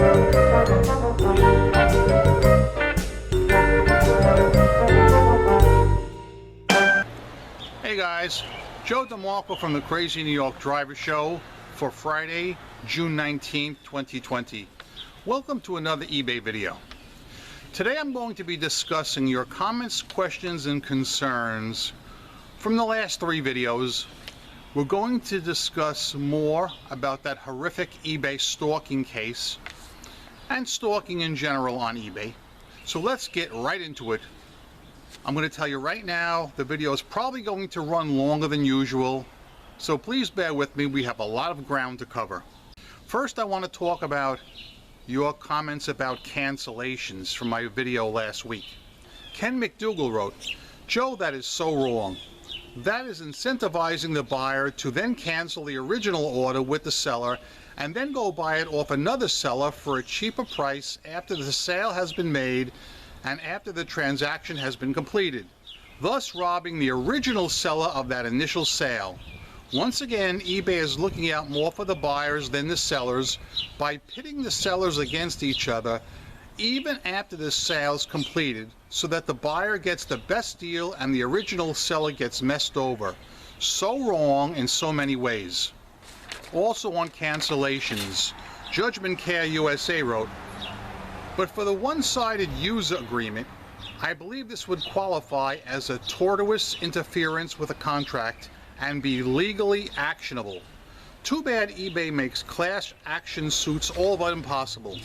Hey guys, Joe DeMarco from the Crazy New York Driver Show for Friday, June 19th, 2020. Welcome to another eBay video. Today I'm going to be discussing your comments, questions, and concerns from the last 3 videos. We're going to discuss more about that horrific eBay stalking case and stalking in general on eBay. So let's get right into it. I'm going to tell you right now, the video is probably going to run longer than usual, so please bear with me. We have a lot of ground to cover. First, I want to talk about your comments about cancellations from my video last week. Ken McDougal wrote, "Joe, that is so wrong. That is incentivizing the buyer to then cancel the original order with the seller and then go buy it off another seller for a cheaper price after the sale has been made and after the transaction has been completed, thus robbing the original seller of that initial sale. Once again, eBay is looking out more for the buyers than the sellers by pitting the sellers against each other even after the sale is completed, so that the buyer gets the best deal and the original seller gets messed over. So wrong in so many ways." Also on cancellations, Judgment Care USA wrote, "But for the one-sided user agreement, I believe this would qualify as a tortious interference with a contract and be legally actionable. Too bad eBay makes class action suits all but impossible.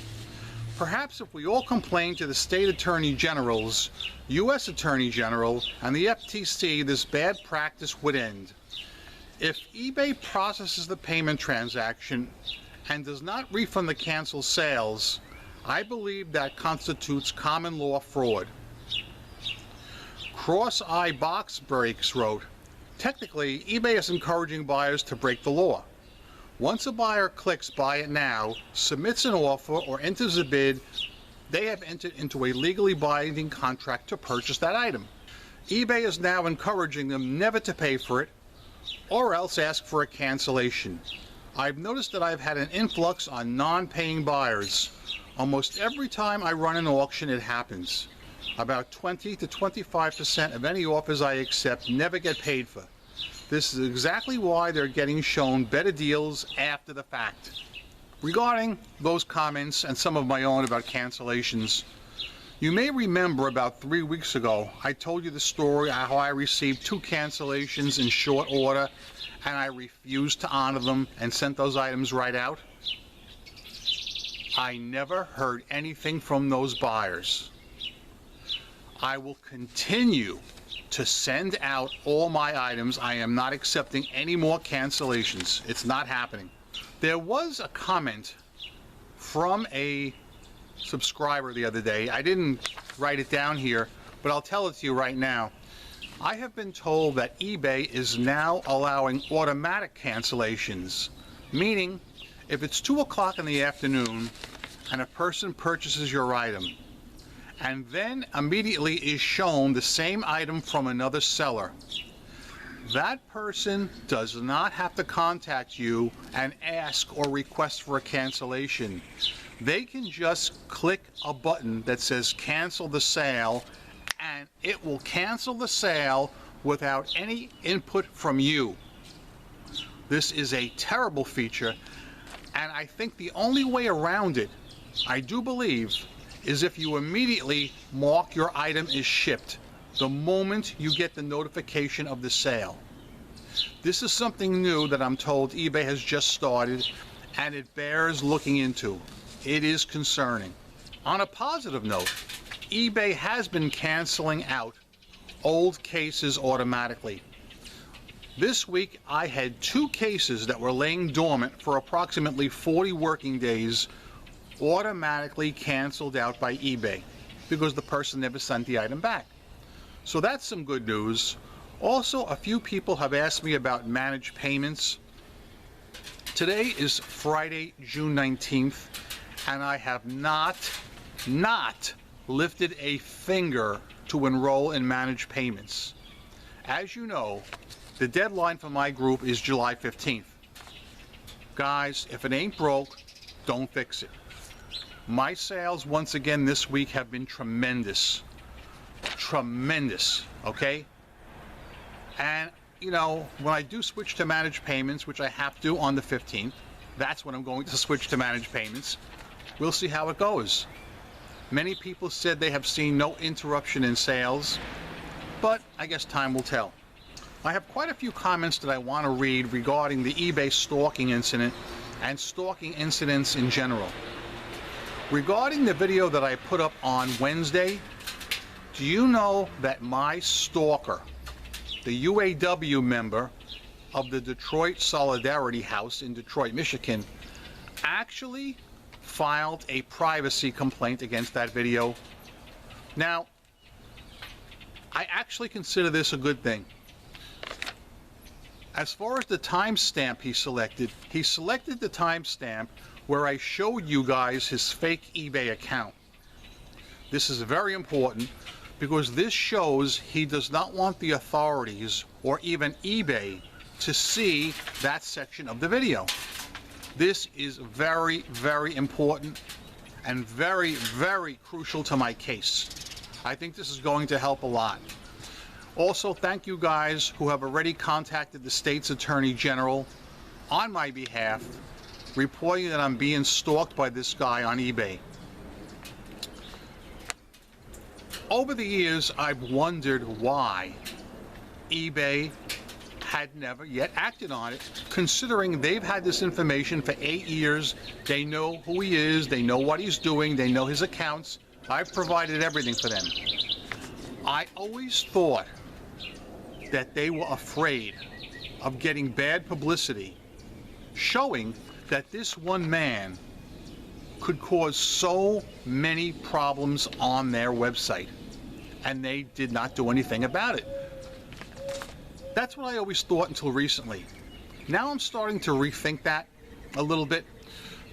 Perhaps if we all complain to the state attorney generals, U.S. Attorney General, and the FTC, this bad practice would end. If eBay processes the payment transaction and does not refund the canceled sales, I believe that constitutes common law fraud." Cross-Eye Box Breaks wrote, "Technically, eBay is encouraging buyers to break the law. Once a buyer clicks buy it now, submits an offer, or enters a bid, they have entered into a legally binding contract to purchase that item. eBay is now encouraging them never to pay for it or else ask for a cancellation. I've noticed that I've had an influx on non-paying buyers. Almost every time I run an auction, it happens. About 20 to 25% of any offers I accept never get paid for. This is exactly why they're getting shown better deals after the fact." Regarding those comments and some of my own about cancellations, you may remember about 3 weeks ago, I told you the story how I received 2 cancellations in short order and I refused to honor them and sent those items right out. I never heard anything from those buyers. I will continue to send out all my items. I am not accepting any more cancellations. It's not happening. There was a comment from a subscriber the other day. I didn't write it down here, but I'll tell it to you right now. I have been told that eBay is now allowing automatic cancellations, meaning if it's 2 o'clock in the afternoon and a person purchases your item and then immediately is shown the same item from another seller, that person does not have to contact you and ask or request for a cancellation. They can just click a button that says cancel the sale and it will cancel the sale without any input from you. This is a terrible feature, and I think the only way around it, I do believe, is if you immediately mark your item as shipped the moment you get the notification of the sale. This is something new that I'm told eBay has just started, and it bears looking into. It is concerning. On a positive note, eBay has been canceling out old cases automatically. This week I had 2 cases that were laying dormant for approximately 40 working days automatically canceled out by eBay because the person never sent the item back. So that's some good news. Also, a few people have asked me about managed payments. Today is Friday, June 19th, and I have not lifted a finger to enroll in managed payments. As you know, the deadline for my group is July 15th. Guys, if it ain't broke, don't fix it. My sales once again this week have been tremendous. Tremendous, okay? And you know, when I do switch to managed payments, which I have to on the 15th, that's when I'm going to switch to managed payments. We'll see how it goes. Many people said they have seen no interruption in sales, but I guess time will tell. I have quite a few comments that I want to read regarding the eBay stalking incident and stalking incidents in general. Regarding the video that I put up on Wednesday, do you know that my stalker, the UAW member of the Detroit Solidarity House in Detroit, Michigan, actually filed a privacy complaint against that video? Now, I actually consider this a good thing. As far as the timestamp he selected the timestamp where I showed you guys his fake eBay account. This is very important because this shows he does not want the authorities or even eBay to see that section of the video. This is very, very important and very, very crucial to my case. I think this is going to help a lot. Also, thank you guys who have already contacted the state's Attorney General on my behalf, reporting that I'm being stalked by this guy on eBay. Over the years, I've wondered why eBay had never yet acted on it, considering they've had this information for 8 years. They know who he is, they know what he's doing, they know his accounts. I've provided everything for them. I always thought that they were afraid of getting bad publicity, showing that this one man could cause so many problems on their website, and they did not do anything about it. That's what I always thought until recently. Now I'm starting to rethink that a little bit,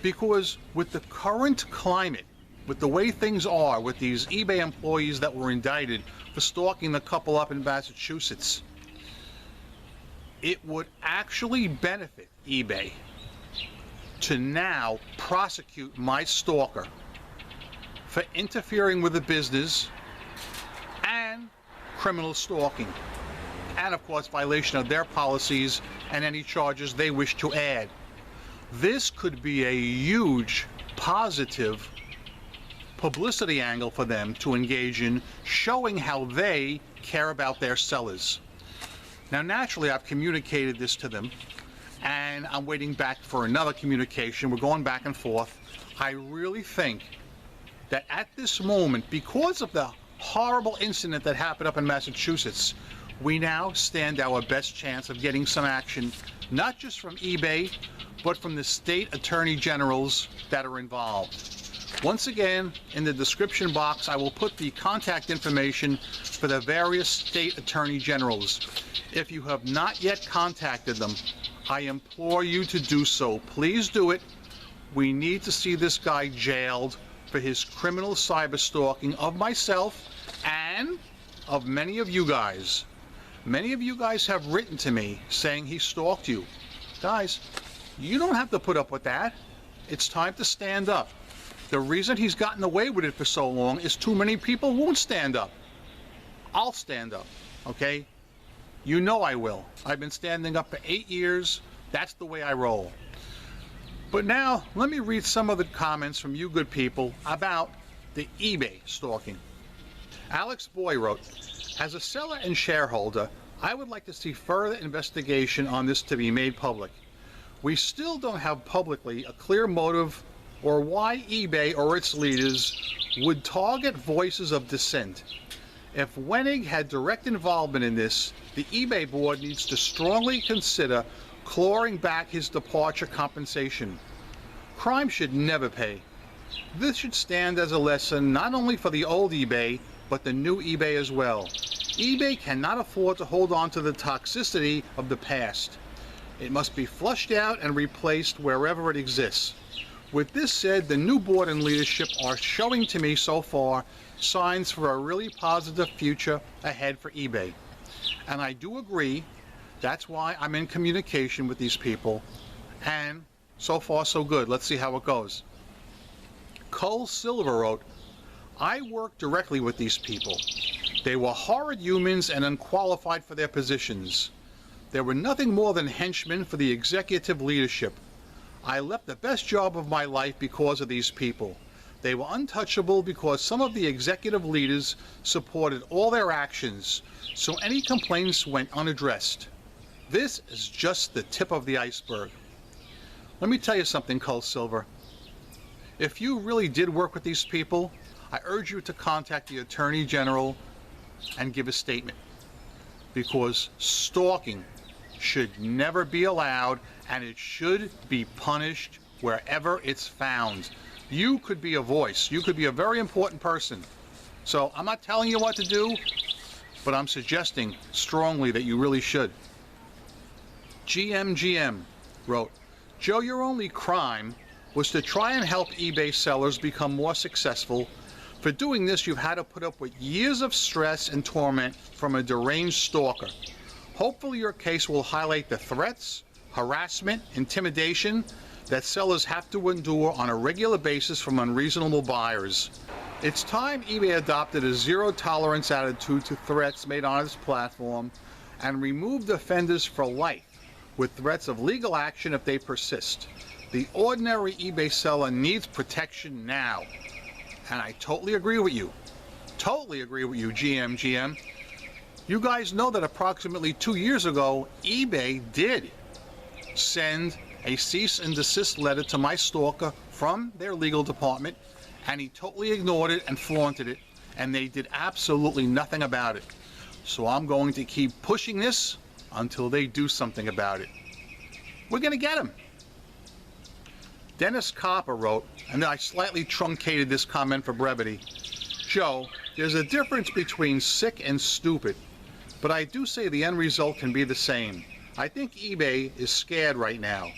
because with the current climate, with the way things are, with these eBay employees that were indicted for stalking the couple up in Massachusetts, it would actually benefit eBay to now prosecute my stalker for interfering with the business and criminal stalking, and of course violation of their policies and any charges they wish to add. This could be a huge positive publicity angle for them to engage in, showing how they care about their sellers. Now naturally, I've communicated this to them, and I'm waiting back for another communication. We're going back and forth. I really think that at this moment, because of the horrible incident that happened up in Massachusetts, we now stand our best chance of getting some action, not just from eBay, but from the state attorney generals that are involved. Once again, in the description box, I will put the contact information for the various state attorney generals. If you have not yet contacted them, I implore you to do so. Please do it. We need to see this guy jailed for his criminal cyber stalking of myself and of many of you guys. Many of you guys have written to me saying he stalked you. Guys, you don't have to put up with that. It's time to stand up. The reason he's gotten away with it for so long is too many people won't stand up. I'll stand up, okay? You know I will. I've been standing up for 8 years. That's the way I roll. But now, let me read some of the comments from you good people about the eBay stalking. Alex Boy wrote, as a seller and shareholder, I would like to see further investigation on this to be made public. We still don't have publicly a clear motive or why eBay or its leaders would target voices of dissent. If Wenig had direct involvement in this, the eBay board needs to strongly consider clawing back his departure compensation. Crime should never pay. This should stand as a lesson not only for the old eBay, but the new eBay as well. eBay cannot afford to hold on to the toxicity of the past. It must be flushed out and replaced wherever it exists. With this said, the new board and leadership are showing to me so far signs for a really positive future ahead for eBay. And I do agree. That's why I'm in communication with these people. And so far so good. Let's see how it goes. Cull Silver wrote, I worked directly with these people. They were horrid humans and unqualified for their positions. They were nothing more than henchmen for the executive leadership. I left the best job of my life because of these people. They were untouchable because some of the executive leaders supported all their actions, so any complaints went unaddressed. This is just the tip of the iceberg. Let me tell you something, Cull Silver. If you really did work with these people, I urge you to contact the Attorney General and give a statement, because stalking should never be allowed, and it should be punished wherever it's found. You could be a voice. You could be a very important person. So I'm not telling you what to do, but I'm suggesting strongly that you really should. GMGM wrote, Joe, your only crime was to try and help eBay sellers become more successful. For doing this, you've had to put up with years of stress and torment from a deranged stalker. Hopefully your case will highlight the threats, harassment, intimidation that sellers have to endure on a regular basis from unreasonable buyers. It's time eBay adopted a zero-tolerance attitude to threats made on its platform and removed offenders for life with threats of legal action if they persist. The ordinary eBay seller needs protection now. And I totally agree with you. Totally agree with you, GMGM. You guys know that approximately 2 years ago, eBay did send a cease and desist letter to my stalker from their legal department, and he totally ignored it and flaunted it, and they did absolutely nothing about it. So I'm going to keep pushing this until they do something about it. We're going to get him. Dennis Copper wrote, and I slightly truncated this comment for brevity, Joe, there's a difference between sick and stupid, but I do say the end result can be the same. I think eBay is scared right now.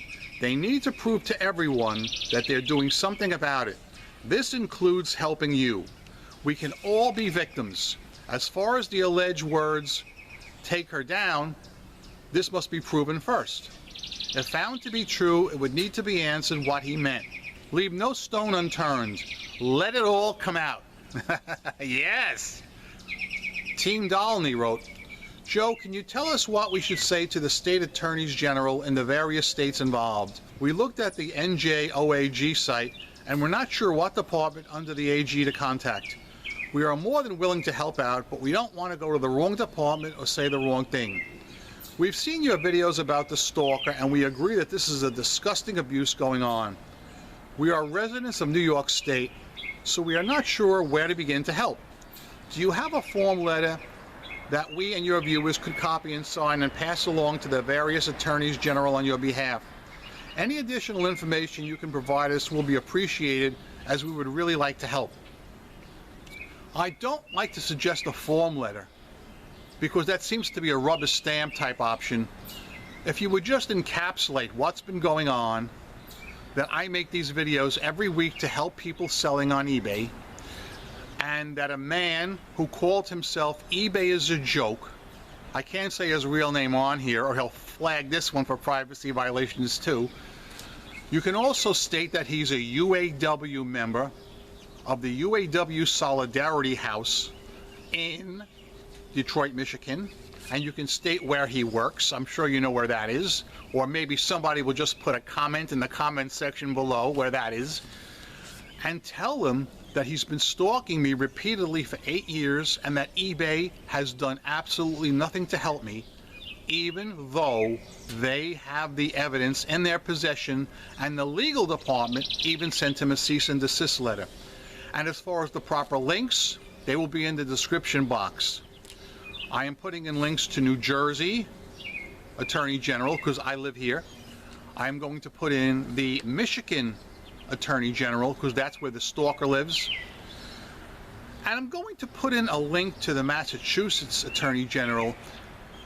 They need to prove to everyone that they're doing something about it. This includes helping you. We can all be victims. As far as the alleged words, take her down, this must be proven first. If found to be true, it would need to be answered what he meant. Leave no stone unturned. Let it all come out. Yes! Team Dolney wrote, Joe, can you tell us what we should say to the state attorneys general in the various states involved? We looked at the NJOAG site, and we're not sure what department under the AG to contact. We are more than willing to help out, but we don't want to go to the wrong department or say the wrong thing. We've seen your videos about the stalker, and we agree that this is a disgusting abuse going on. We are residents of New York State, so we are not sure where to begin to help. Do you have a form letter that we and your viewers could copy and sign and pass along to the various attorneys general on your behalf? Any additional information you can provide us will be appreciated, as we would really like to help. I don't like to suggest a form letter, because that seems to be a rubber stamp type option. If you would just encapsulate what's been going on, that I make these videos every week to help people selling on eBay, and that a man who called himself eBay is a joke, I can't say his real name on here or he'll flag this one for privacy violations too. You can also state that he's a UAW member of the UAW Solidarity House in Detroit, Michigan, and you can state where he works. I'm sure you know where that is, or maybe somebody will just put a comment in the comment section below where that is, and tell him that he's been stalking me repeatedly for 8 years and that eBay has done absolutely nothing to help me, even though they have the evidence in their possession, and the legal department even sent him a cease and desist letter. And as far as the proper links, they will be in the description box. I am putting in links to New Jersey Attorney General because I live here. I'm going to put in the Michigan Attorney General because that's where the stalker lives. And I'm going to put in a link to the Massachusetts Attorney General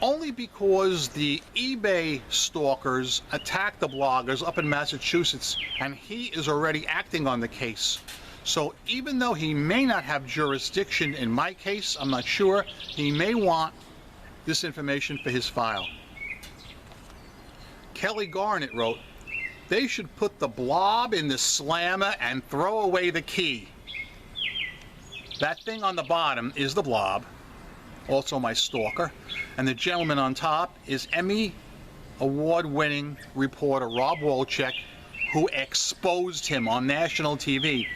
only because the eBay stalkers attacked the bloggers up in Massachusetts, and he is already acting on the case. So even though he may not have jurisdiction in my case, I'm not sure, he may want this information for his file. Kelly Garnett wrote, They should put the blob in the slammer and throw away the key. That thing on the bottom is the blob, also my stalker, and the gentleman on top is Emmy award-winning reporter Rob Wolchek, who exposed him on national TV.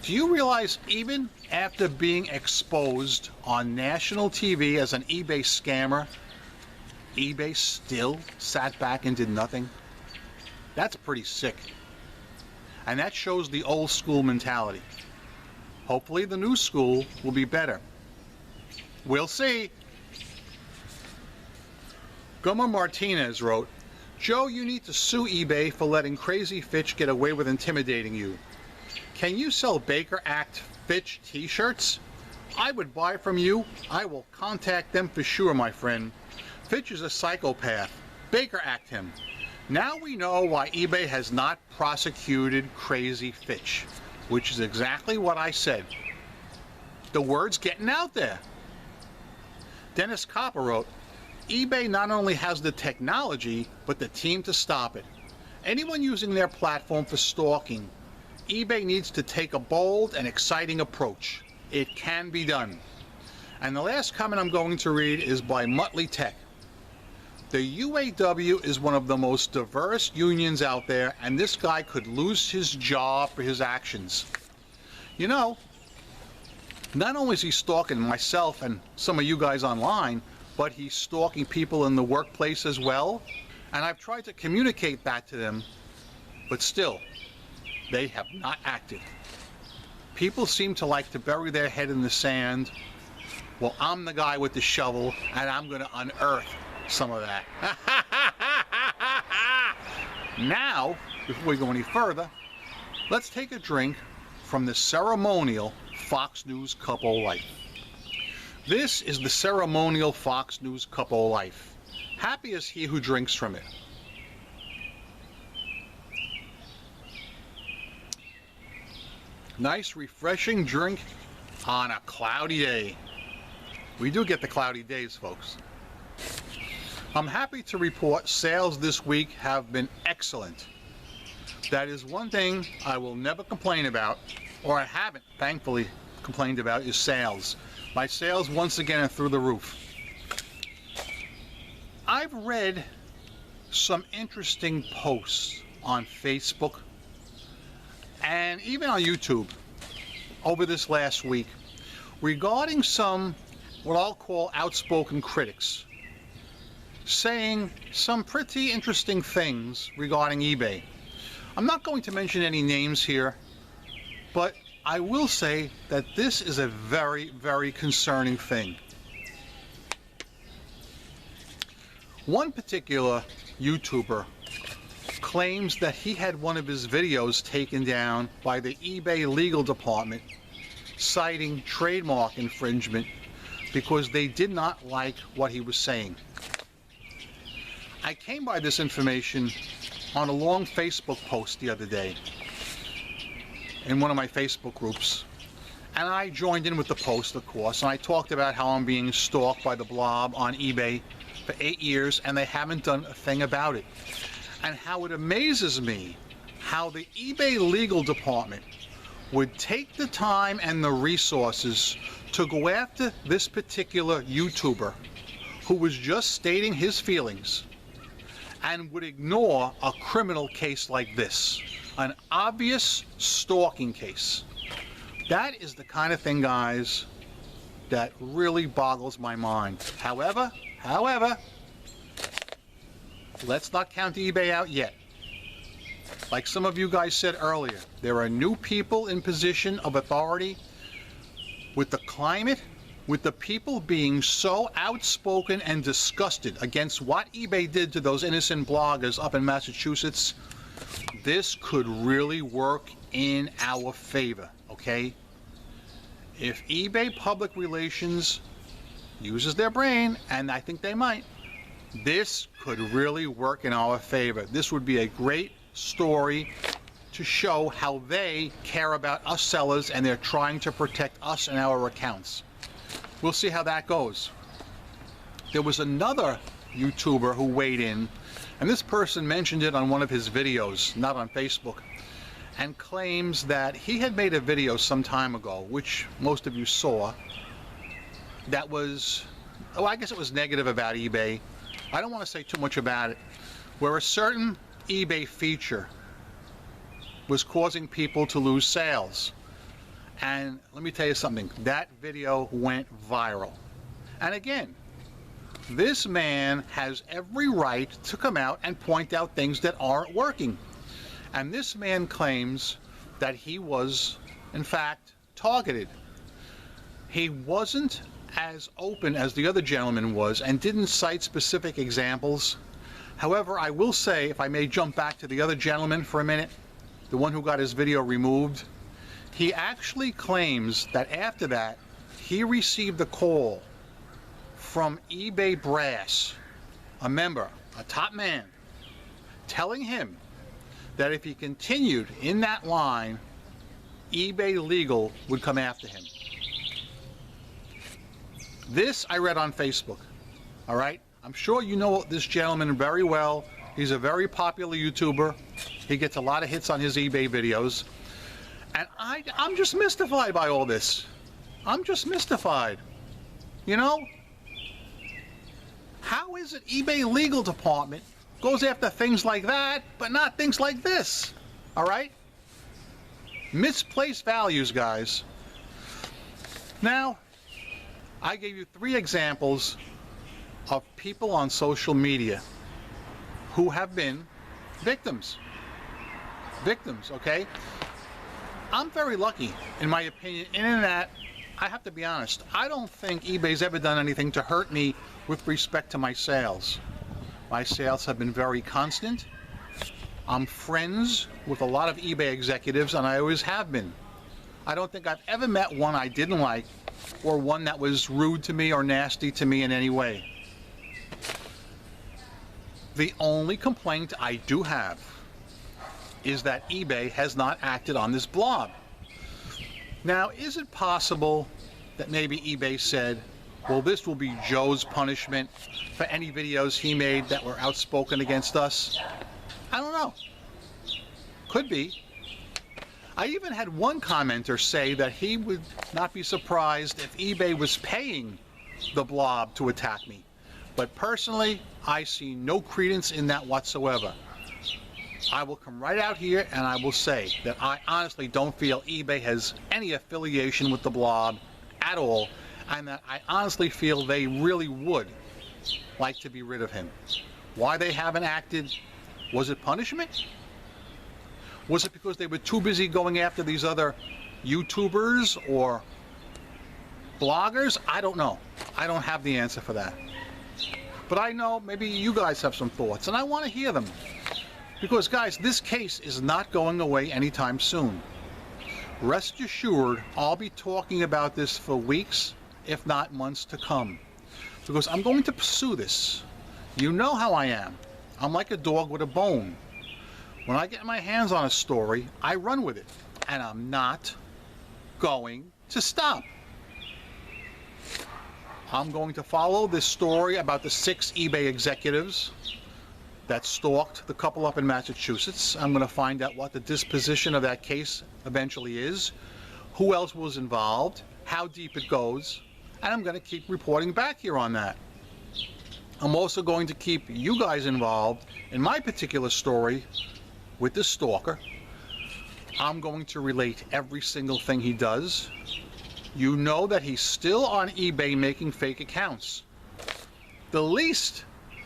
Do you realize even after being exposed on national TV as an eBay scammer, eBay still sat back and did nothing? That's pretty sick. And that shows the old school mentality. Hopefully the new school will be better. We'll see. Goma Martinez wrote, Joe, you need to sue eBay for letting Crazy Fitch get away with intimidating you. Can you sell Baker Act Fitch t-shirts? I would buy from you. I will contact them for sure, my friend. Fitch is a psychopath. Baker Act him. Now we know why eBay has not prosecuted Crazy Fitch, which is exactly what I said. The word's getting out there. Dennis Copper wrote, eBay not only has the technology, but the team to stop it. Anyone using their platform for stalking, eBay needs to take a bold and exciting approach. It can be done. And the last comment I'm going to read is by Muttley Tech. The UAW is one of the most diverse unions out there, and this guy could lose his job for his actions. You know, not only is he stalking myself and some of you guys online, but he's stalking people in the workplace as well. And I've tried to communicate that to them, but still, they have not acted. People seem to like to bury their head in the sand. Well, I'm the guy with the shovel, and I'm going to unearth some of that. Now, before we go any further, let's take a drink from the ceremonial Fox News Cup of Life. This is the ceremonial Fox News Cup of Life. Happy is he who drinks from it. Nice, refreshing drink on a cloudy day. We do get the cloudy days, folks. I'm happy to report sales this week have been excellent. That is one thing I will never complain about, or I haven't, thankfully, complained about, is sales. My sales, once again, are through the roof. I've read some interesting posts on Facebook and even on YouTube over this last week regarding some, what I'll call, outspoken critics, saying some pretty interesting things regarding eBay. I'm not going to mention any names here, but I will say that this is a very, very concerning thing. One particular YouTuber claims that he had one of his videos taken down by the eBay legal department, citing trademark infringement because they did not like what he was saying. I came by this information on a long Facebook post the other day in one of my Facebook groups, and I joined in with the post, of course, and I talked about how I'm being stalked by the blob on eBay for 8 years and they haven't done a thing about it, and how it amazes me how the eBay legal department would take the time and the resources to go after this particular YouTuber who was just stating his feelings, and would ignore a criminal case like this, an obvious stalking case. That is the kind of thing, guys, that really boggles my mind. However, let's not count eBay out yet. Like some of you guys said earlier, there are new people in position of authority. With the climate, with the people being so outspoken and disgusted against what eBay did to those innocent bloggers up in Massachusetts, this could really work in our favor, okay? If eBay public relations uses their brain, and I think they might, this could really work in our favor. This would be a great story to show how they care about us sellers and they're trying to protect us and our accounts. We'll see how that goes. There was another YouTuber who weighed in And this person mentioned it on one of his videos, not on Facebook, and claims that he had made a video some time ago, which most of you saw, that was, oh, I guess it was negative about eBay. I don't want to say too much about it, where a certain eBay feature was causing people to lose sales. And let me tell you something, that video went viral. And again, this man has every right to come out and point out things that aren't working. And this man claims that he was, in fact, targeted. He wasn't as open as the other gentleman was and didn't cite specific examples. However, I will say, if I may jump back to the other gentleman for a minute, the one who got his video removed, he actually claims that after that, he received a call from eBay Brass, a member, a top man, telling him that if he continued in that line, eBay Legal would come after him. This I read on Facebook, all right? I'm sure you know this gentleman very well. He's a very popular YouTuber. He gets a lot of hits on his eBay videos. And I'm just mystified by all this. I'm just mystified. You know? How is it eBay legal department goes after things like that, but not things like this? All right? Misplaced values, guys. Now, I gave you 3 examples of people on social media who have been victims. Victims, okay? I'm very lucky, in my opinion, in that, I have to be honest, I don't think eBay's ever done anything to hurt me with respect to my sales. My sales have been very constant. I'm friends with a lot of eBay executives, and I always have been. I don't think I've ever met one I didn't like, or one that was rude to me or nasty to me in any way. The only complaint I do have is that eBay has not acted on this blog. Now, is it possible that maybe eBay said, well, this will be Joe's punishment for any videos he made that were outspoken against us? I don't know. Could be. I even had one commenter say that he would not be surprised if eBay was paying the blob to attack me. But personally, I see no credence in that whatsoever. I will come right out here and I will say that I honestly don't feel eBay has any affiliation with the blob at all, and that I honestly feel they really would like to be rid of him. Why they haven't acted? Was it punishment? Was it because they were too busy going after these other YouTubers or bloggers? I don't know. I don't have the answer for that. But I know maybe you guys have some thoughts, and I want to hear them. Because, guys, this case is not going away anytime soon. Rest assured, I'll be talking about this for weeks, if not months to come. Because I'm going to pursue this. You know how I am. I'm like a dog with a bone. When I get my hands on a story, I run with it. And I'm not going to stop. I'm going to follow this story about the 6 eBay executives that stalked the couple up in Massachusetts. I'm going to find out what the disposition of that case eventually is, who else was involved, how deep it goes, and I'm going to keep reporting back here on that. I'm also going to keep you guys involved in my particular story with the stalker. I'm going to relate every single thing he does. You know that he's still on eBay making fake accounts.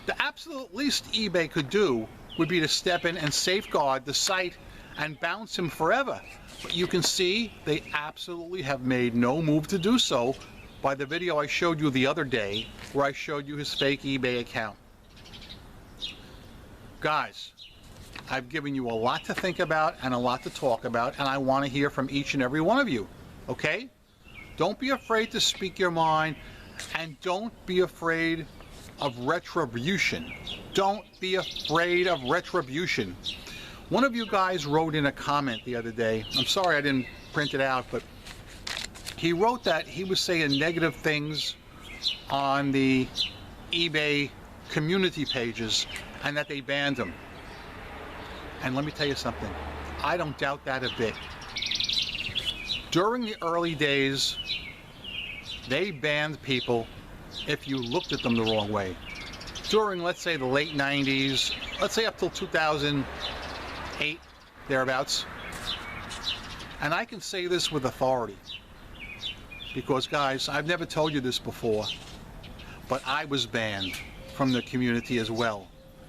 The absolute least eBay could do would be to step in and safeguard the site and bounce him forever. But you can see they absolutely have made no move to do so by the video I showed you the other day where I showed you his fake eBay account. Guys, I've given you a lot to think about and a lot to talk about, and I want to hear from each and every one of you, okay? Don't be afraid to speak your mind, and don't be afraid of retribution. Don't be afraid of retribution. One of you guys wrote in a comment the other day, I'm sorry I didn't print it out, but he wrote that he was saying negative things on the eBay community pages, and that they banned them. And let me tell you something, I don't doubt that a bit. During the early days, they banned people if you looked at them the wrong way. During, let's say, the late 90s, let's say up till 2008, thereabouts. And I can say this with authority, because guys, I've never told you this before, but I was banned from the community as well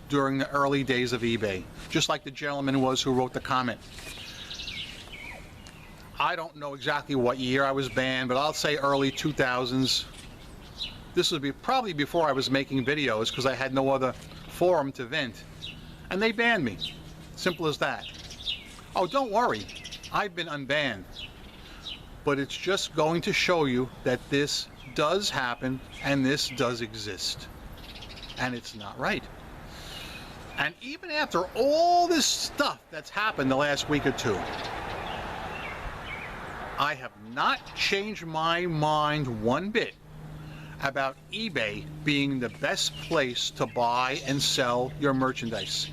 during the early days of eBay, just like the gentleman was who wrote the comment. I don't know exactly what year I was banned, but I'll say early 2000s. This would be probably before I was making videos, because I had no other forum to vent. And they banned me. Simple as that. Oh, don't worry, I've been unbanned. But it's just going to show you that this does happen and this does exist. And it's not right. And even after all this stuff that's happened the last week or two, I have not changed my mind one bit about eBay being the best place to buy and sell your merchandise.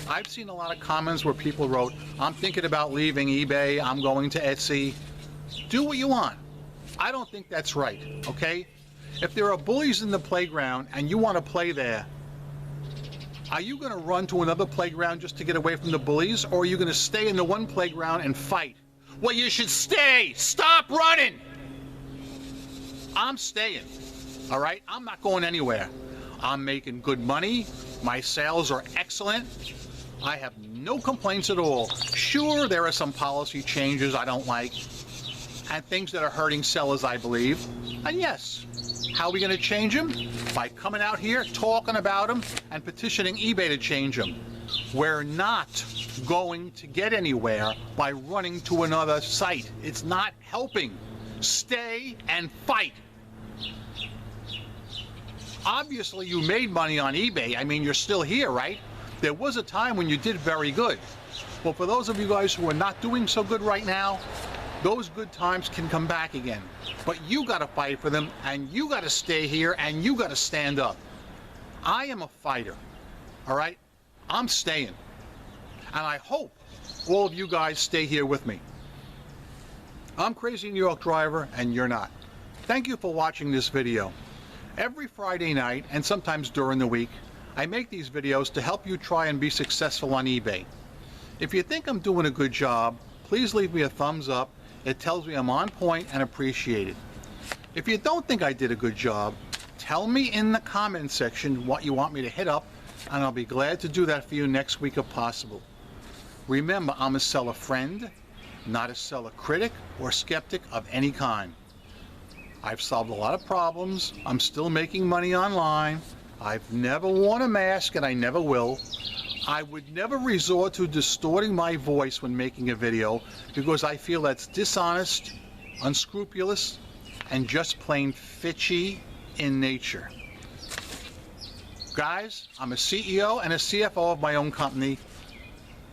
I've seen a lot of comments where people wrote, I'm thinking about leaving eBay, I'm going to Etsy. Do what you want. I don't think that's right, okay? If there are bullies in the playground and you want to play there, are you going to run to another playground just to get away from the bullies, or are you going to stay in the one playground and fight? Well, you should stay. Stop running. I'm staying. All right? I'm not going anywhere. I'm making good money. My sales are excellent. I have no complaints at all. Sure, there are some policy changes I don't like, and things that are hurting sellers, I believe. And yes, how are we going to change them? By coming out here, talking about them, and petitioning eBay to change them. We're not going to get anywhere by running to another site. It's not helping. Stay and fight. Obviously, you made money on eBay. I mean, you're still here, right? There was a time when you did very good. Well, for those of you guys who are not doing so good right now, those good times can come back again. But you got to fight for them, and you got to stay here, and you got to stand up. I am a fighter, all right? I'm staying. And I hope all of you guys stay here with me. I'm Crazy New York Driver, and you're not. Thank you for watching this video. Every Friday night, and sometimes during the week, I make these videos to help you try and be successful on eBay. If you think I'm doing a good job, please leave me a thumbs up. It tells me I'm on point and appreciated. If you don't think I did a good job, tell me in the comment section what you want me to hit up, and I'll be glad to do that for you next week if possible. Remember, I'm a seller friend, not a seller critic or skeptic of any kind. I've solved a lot of problems. I'm still making money online. I've never worn a mask, and I never will. I would never resort to distorting my voice when making a video, because I feel that's dishonest, unscrupulous, and just plain fitchy in nature. Guys, I'm a CEO and a CFO of my own company.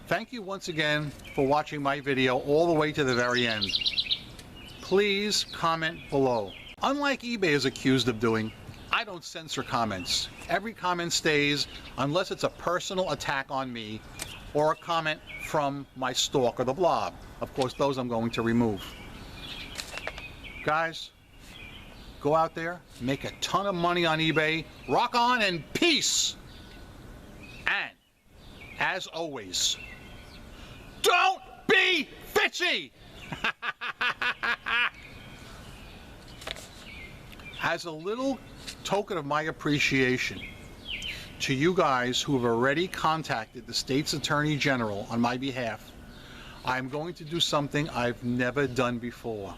Thank you once again for watching my video all the way to the very end. Please comment below. Unlike eBay is accused of doing, I don't censor comments. Every comment stays unless it's a personal attack on me or a comment from my Stalker, the blog. Of course, those I'm going to remove. Guys, go out there, make a ton of money on eBay, rock on, and peace! And, as always, don't be bitchy! As a little token of my appreciation to you guys who have already contacted the state's Attorney General on my behalf, I'm going to do something I've never done before.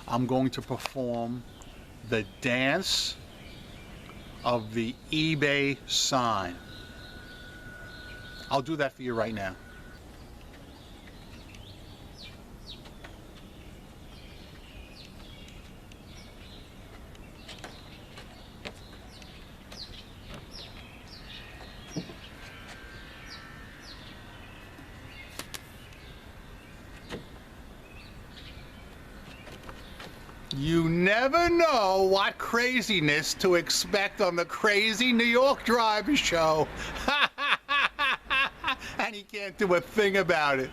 I'm going to perform the dance of the eBay sign. I'll do that for you right now. You never know what craziness to expect on the Crazy New York Driver Show. Ha! can't do a thing about it.